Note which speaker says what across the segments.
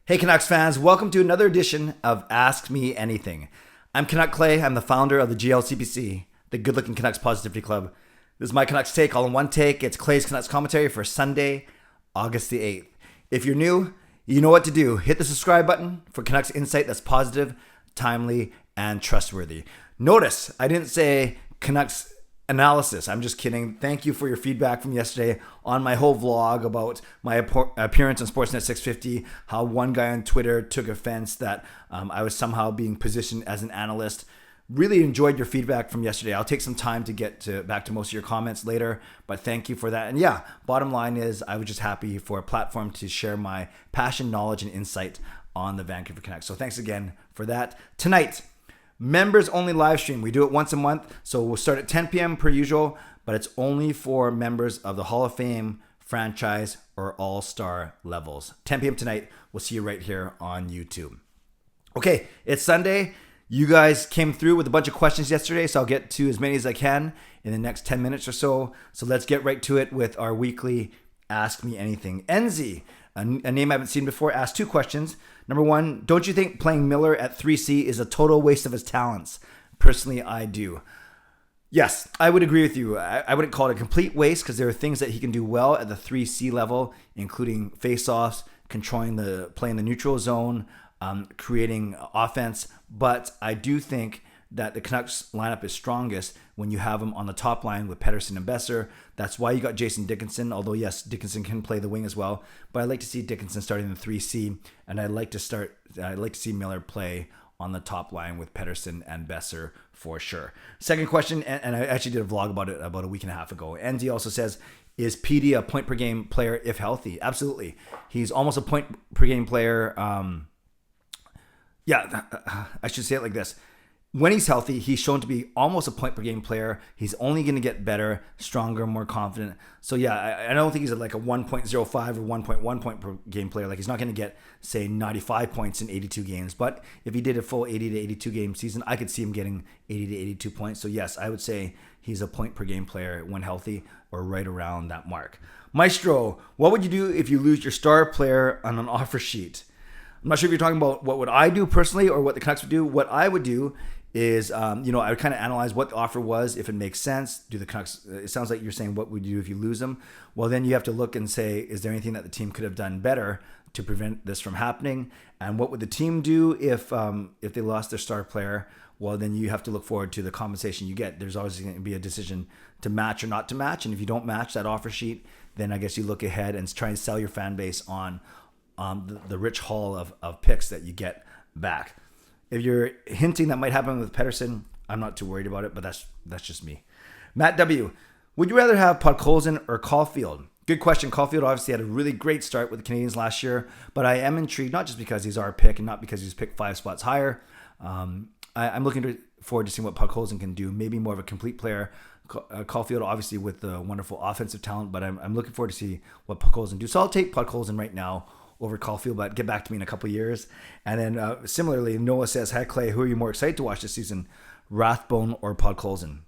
Speaker 1: Hey Canucks fans, welcome to another edition of Ask Me Anything. I'm Canuck Clay, I'm the founder of the GLCPC, the Good Looking Canucks Positivity Club. This is my Canucks take, all in one take. It's Clay's Canucks commentary for Sunday, August the 8th. If you're new, you know what to do. Hit the subscribe button for Canucks insight that's positive, timely, and trustworthy. Notice, I didn't say Canucks analysis. I'm just kidding. Thank you for your feedback from yesterday on my whole vlog about my appearance on Sportsnet 650, how one guy on Twitter took offense that I was somehow being positioned as an analyst. Really enjoyed your feedback from yesterday. I'll take some time to get back to most of your comments later, but thank you for that. And yeah, bottom line is I was just happy for a platform to share my passion, knowledge, and insight on the Vancouver Canucks. So thanks again for that. Tonight, members only live stream. We do it once a month, so we'll start at 10 p.m. per usual, but it's only for members of the Hall of Fame, franchise, or all-star levels. 10 p.m. tonight. We'll see you right here on YouTube. Okay, it's Sunday. You guys came through with a bunch of questions yesterday, so I'll get to as many as I can in the next 10 minutes or so. So let's get right to it with our weekly Ask Me Anything. Enzi, a name I haven't seen before, asked two questions. Number one, don't you think playing Miller at 3C is a total waste of his talents? Personally, I do. Yes, I would agree with you. I wouldn't call it a complete waste because there are things that he can do well at the 3C level, including face-offs, controlling playing the neutral zone, creating offense. But I do think that the Canucks lineup is strongest when you have them on the top line with Pettersson and Boeser. That's why you got Jason Dickinson, although yes, Dickinson can play the wing as well. But I'd like to see Dickinson starting in the 3C, and I'd like to see Miller play on the top line with Pettersson and Boeser for sure. Second question, and I actually did a vlog about it about a week and a half ago. Andy also says, is PD a point per game player if healthy? Absolutely. He's almost a point per game player. I should say it like this. When he's healthy, he's shown to be almost a point per game player. He's only going to get better, stronger, more confident. So yeah, I don't think he's like a 1.05 or 1.1 point per game player. Like he's not going to get, say, 95 points in 82 games. But if he did a full 80 to 82 game season, I could see him getting 80 to 82 points. So yes, I would say he's a point per game player when healthy or right around that mark. Maestro, what would you do if you lose your star player on an offer sheet? I'm not sure if you're talking about what would I do personally or what the Canucks would do. What I would do is, I would kind of analyze what the offer was, if it makes sense. Do the Canucks, it sounds like you're saying what would you do if you lose them? Well, then you have to look and say, is there anything that the team could have done better to prevent this from happening? And what would the team do if they lost their star player? Well, then you have to look forward to the compensation you get. There's always going to be a decision to match or not to match. And if you don't match that offer sheet, then I guess you look ahead and try and sell your fan base on the rich haul of picks that you get back. If you're hinting that might happen with Pettersson, I'm not too worried about it, but that's just me. Matt W., would you rather have Podkolzin or Caulfield? Good question. Caulfield obviously had a really great start with the Canadiens last year, but I am intrigued, not just because he's our pick and not because he's picked 5 spots higher. I'm looking forward to seeing what Podkolzin can do, maybe more of a complete player. Caulfield obviously with the wonderful offensive talent, but I'm looking forward to see what Podkolzin do. So I'll take Podkolzin right now over Caulfield, but get back to me in a couple of years. And then similarly, Noah says, hi Clay, who are you more excited to watch this season, Rathbone or Podkolzin?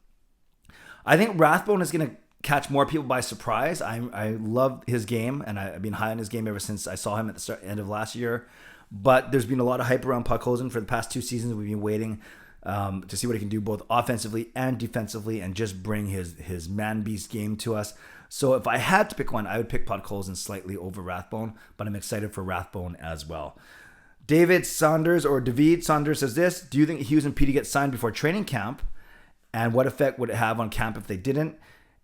Speaker 1: I think Rathbone is going to catch more people by surprise. I love his game, and I've been high on his game ever since I saw him at the end of last year. But there's been a lot of hype around Podkolzin for the past 2 seasons. We've been waiting to see what he can do both offensively and defensively and just bring his man-beast game to us. So if I had to pick one, I would pick Podkolzin slightly over Rathbone, but I'm excited for Rathbone as well. David Saunders says this, do you think Hughes and Petey get signed before training camp? And what effect would it have on camp if they didn't?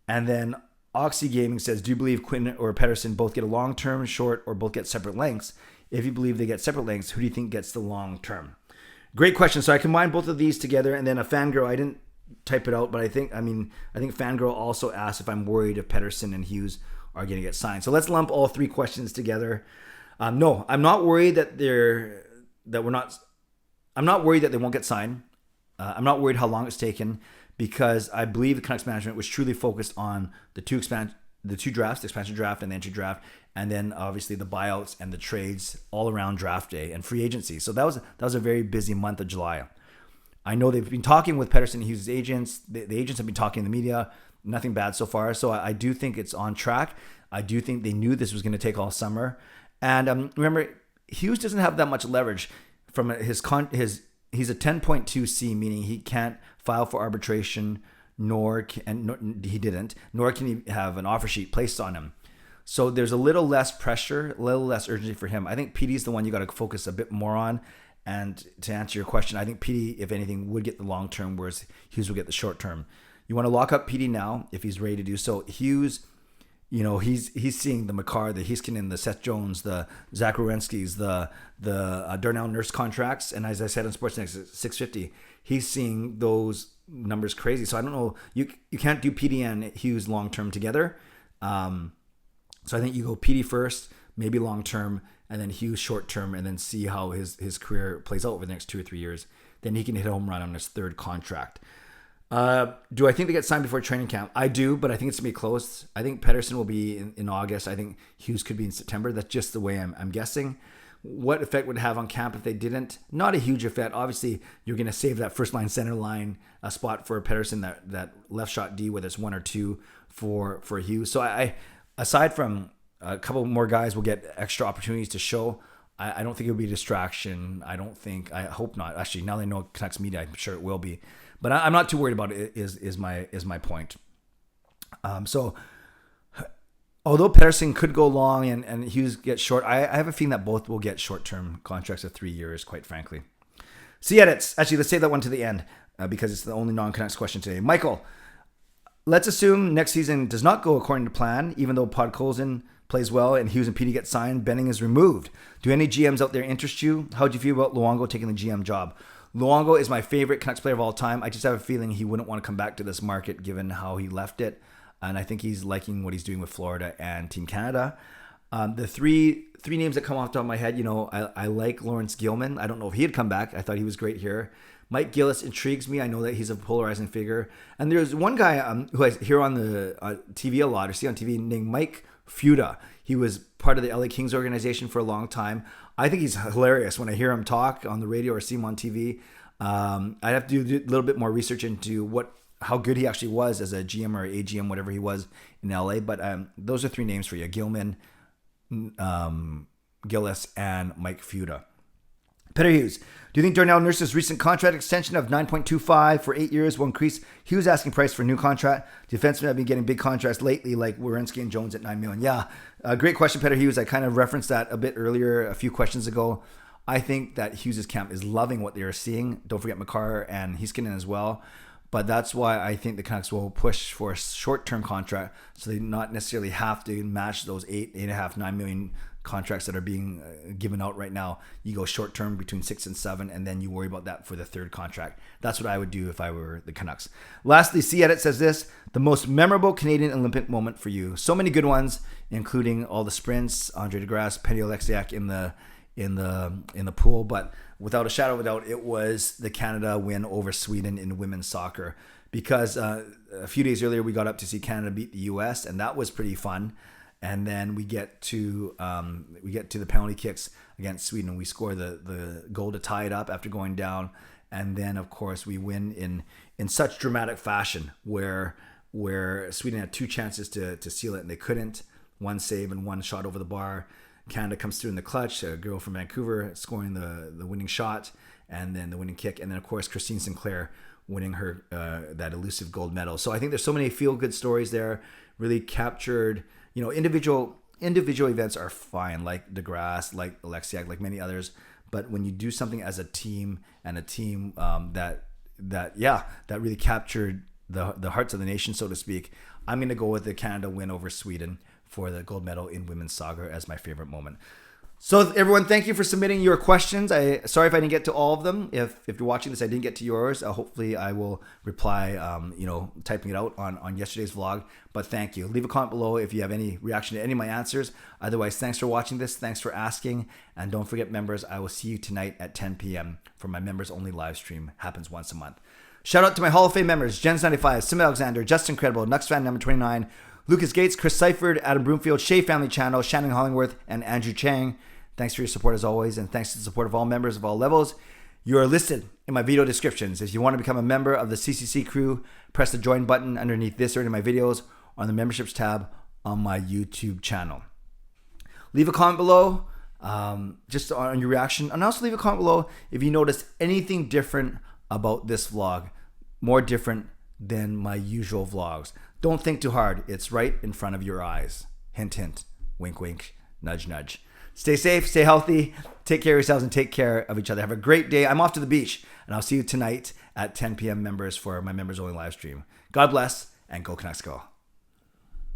Speaker 1: And then Oxy Gaming says, do you believe Quinn or Pettersson both get a long-term, short, or both get separate lengths? If you believe they get separate lengths, who do you think gets the long-term? Great question. So I combined both of these together, and then a fangirl, I didn't type it out, but I think Fangirl also asked if I'm worried if Pettersson and Hughes are going to get signed. So let's lump all 3 questions together. No, I'm not worried that I'm not worried that they won't get signed. I'm not worried how long it's taken because I believe the Canucks management was truly focused on the two drafts, the expansion draft and the entry draft, and then obviously the buyouts and the trades all around draft day and free agency. So that was a very busy month of July. I know they've been talking with Pettersson and Hughes' agents. The agents have been talking in the media. Nothing bad so far. So I do think it's on track. I do think they knew this was going to take all summer. And remember, Hughes doesn't have that much leverage from his he's a 10.2C, meaning he can't file for arbitration, nor can he have an offer sheet placed on him. So there's a little less pressure, a little less urgency for him. I think PD's the one you got to focus a bit more on. And to answer your question, I think PD, if anything, would get the long term, whereas Hughes will get the short term. You want to lock up PD now if he's ready to do so. Hughes, he's seeing the Makar, the Heiskanen, the Seth Jones, the Zach Werenski's, the Darnell Nurse contracts, and as I said on Sportsnet 650, he's seeing those numbers crazy. So I don't know, you can't do PD and Hughes long term together. So I think you go PD first, maybe long term, and then Hughes short term, and then see how his career plays out over the next 2 or 3 years. Then he can hit a home run on his third contract. Do I think they get signed before training camp? I do, but I think it's going to be close. I think Pettersson will be in August. I think Hughes could be in September. That's just the way I'm guessing. What effect would it have on camp if they didn't? Not a huge effect. Obviously, you're going to save that first line, center line spot for Pettersson, that left shot D, whether it's 1 or 2 for Hughes. So I aside from a couple more guys will get extra opportunities to show, I don't think it'll be a distraction. I hope not. Actually, now they know Canucks media, I'm sure it will be. But I'm not too worried about it, is my point. So although Pettersson could go long and Hughes get short, I have a feeling that both will get short-term contracts of 3 years, quite frankly. See edits. Actually, let's save that one to the end because it's the only non-Canucks question today. Michael, let's assume next season does not go according to plan, even though Podkolzin plays well and Hughes and PD get signed, Benning is removed. Do any GMs out there interest you? How do you feel about Luongo taking the GM job? Luongo is my favorite Canucks player of all time. I just have a feeling he wouldn't want to come back to this market given how he left it. And I think he's liking what he's doing with Florida and Team Canada. The three names that come off the top of my head, I like Lawrence Gilman. I don't know if he'd come back. I thought he was great here. Mike Gillis intrigues me. I know that he's a polarizing figure. And there's one guy who I hear on the TV a lot, or see on TV, named Mike Fuda. He was part of the LA Kings organization for a long time. I think he's hilarious when I hear him talk on the radio or see him on TV. I'd have to do a little bit more research into how good he actually was as a GM or AGM, whatever he was in LA. But those are 3 names for you: Gilman, Gillis, and Mike Fuda. Peter Hughes, do you think Darnell Nurse's recent contract extension of $9.25 for 8 years will increase Hughes' asking price for a new contract? Defensemen have been getting big contracts lately, like Werenski and Jones at $9 million. Yeah, great question, Peter Hughes. I kind of referenced that a bit earlier, a few questions ago. I think that Hughes' camp is loving what they are seeing. Don't forget Makar and Heiskanen as well. But that's why I think the Canucks will push for a short-term contract, so they not necessarily have to match those $8.5, $9 million contracts that are being given out right now. You go short-term between 6 and 7, and then you worry about that for the third contract. That's what I would do if I were the Canucks. Lastly, C-Edit says this: the most memorable Canadian Olympic moment for you. So many good ones, including all the sprints, Andre DeGrasse, Penny Oleksiak in the pool, but without a shadow of a doubt, it was the Canada win over Sweden in women's soccer, because a few days earlier we got up to see Canada beat the US, and that was pretty fun. And then we get to the penalty kicks against Sweden, and we score the goal to tie it up after going down. And then of course we win in such dramatic fashion, where Sweden had 2 chances to seal it and they couldn't. 1 save and 1 shot over the bar. Canada comes through in the clutch, a girl from Vancouver scoring the winning shot, and then the winning kick, and then of course Christine Sinclair winning her that elusive gold medal. So I think there's so many feel-good stories there, really captured. Individual events are fine, like DeGrasse, like Oleksiak, like many others. But when you do something as a team, and a team that really captured the hearts of the nation, so to speak, I'm going to go with the Canada win over Sweden for the gold medal in women's soccer as my favorite moment. So everyone, thank you for submitting your questions. Sorry if I didn't get to all of them. If you're watching this, I didn't get to yours. Hopefully I will reply, typing it out on yesterday's vlog. But thank you. Leave a comment below if you have any reaction to any of my answers. Otherwise, thanks for watching this. Thanks for asking. And don't forget, members, I will see you tonight at 10 p.m. for my members only live stream. Happens once a month. Shout out to my Hall of Fame members: Jens95, simalexander, Justin Credible, nucksfan number 29, Lucas Gates, Chris Seifried, Adam Broomfield, Shea Family Channel, Shannon Hollingworth, and Andrew Chang. Thanks for your support as always, and thanks to the support of all members of all levels. You are listed in my video descriptions. If you want to become a member of the CCC Crew, press the join button underneath this or any of my videos, or on the memberships tab on my YouTube channel. Leave a comment below. just on your reaction. And also leave a comment below if you noticed anything different about this vlog, more different than my usual vlogs. Don't think too hard. It's right in front of your eyes. Hint, hint. Wink, wink. Nudge, nudge. Stay safe, stay healthy, take care of yourselves, and take care of each other. Have a great day. I'm off to the beach, and I'll see you tonight at 10 p.m. members for my members only live stream. God bless, and go Canucks go.